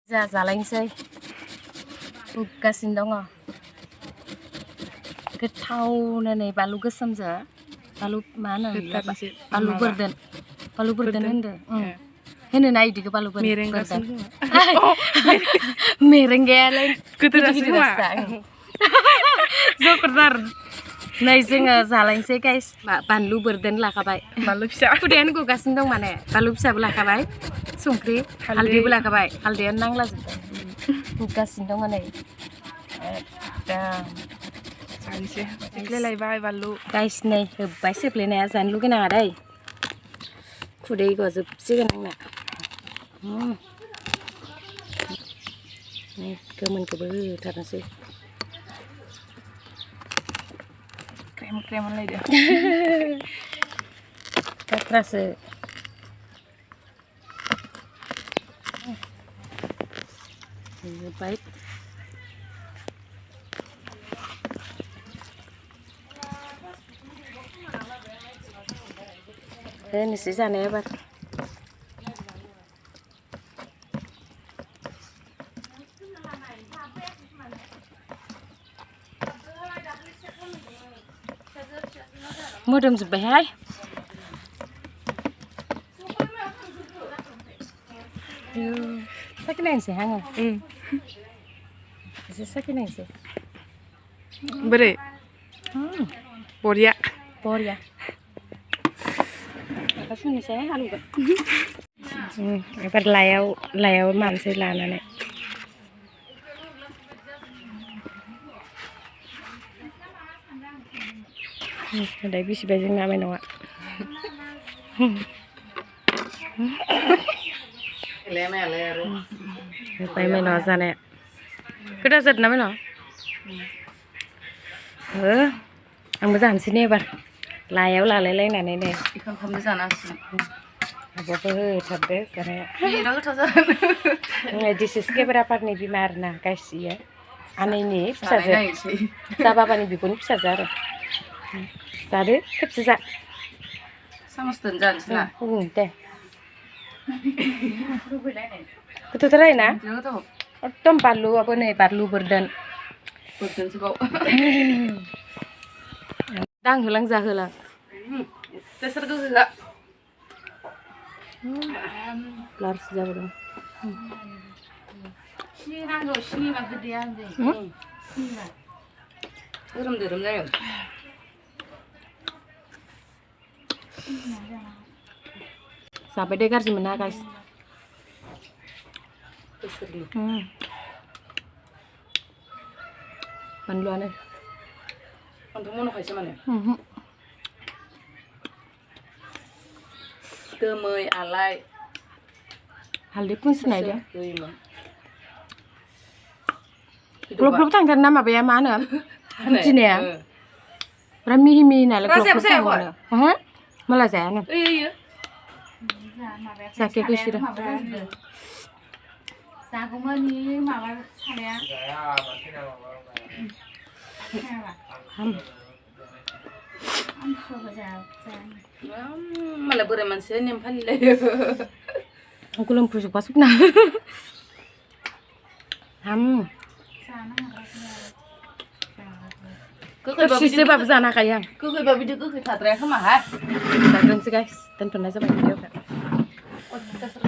जालायनोसै बुगासिनो दङ गोथावनो नै बानलु गोसोमजों बानलु मा होनो बानलु बोरदोन होनदों होनो ना इदिखौ बानलु बोरदोन मेरेंगायालाय गिदिर जकरदार नै जोङो जालायनोसै गाइस बानलु बोरदोन लाखाबाय बानलु फिसा खुदैयानो गगासिनो दं माने बानलु फिसाबो लाखाबाय संख्रि हालदैबो लाखाबाय हालदैयानो नांलाजोबबाय बुगासिनो दङ नै जानोसै सिफ्लेलायबाय बानलु गाइस नै होब्बाय सेफ्लेनाया जानो लुगैनाङा दै खुदै गजोबसिगोन आंना नै गोमोनखौबो होथारनोसै क्रेम क्रेम होनलायदो गाथ्रासो होबाय होनोसै जानाया एबार मोदोमजोब्बायहाय साखिनायनोसै आङो एसे साखिनायनोसै बोरै बरिया बरिया संनोसै आलुखौ एबार लायाव मानसै लानानै दायो बिसिबाय जोंना माइनावा होबाय माइनावा जानाया गोदा जादों ना माइनाव आंबो जानोसै ने एबार लायाव लालायलायनानै नै ओंखामखौनो जानांसिगोन आब'बो होथारदो जानाया बिराद गोथाव जादों दिस इज केमेरा पार्टनि बिमा आरोना गायसियो आनैनि फिसाजो जाबाबानि बिब'नि फिसाजो आरो जादो खेबसे जा सामस दोनजानोसै ना दे गोथावथार ना एकदम बानलुआबो नै बानलु बोरदोन दांहोलां जाहोलां बेसोरखौ होला लारसो जाबोदों सिनि नांगौ सिनि मा गोदैया धोरोम धोरोम जायो जाबाय दे गाज्रि मोना गाइस बानलुआनो आंथ' मन'खायसो माने गोमै आलाय हालदै फुनसिनायदो ग्लब ग्लब थांथारो ना माबाया मा होनो फुनसिनाया बिराद मिहि मिहि नालाय ग्लब ग्लब थाङो माला जायानो जाखियाखै बिसोरो जागौमानि माबा सानाया मालाय बोराय मानसिया नेम फालिलायो गोलोमफ्रुजोबगासिनो गोखैबाबो जानो हाखायो आं गोखैबा बिदि गोखै थाद्राया खोमाहाय जाग्रोनोसै गाइस दोनथ'नाय जाबाय भिडिअखौ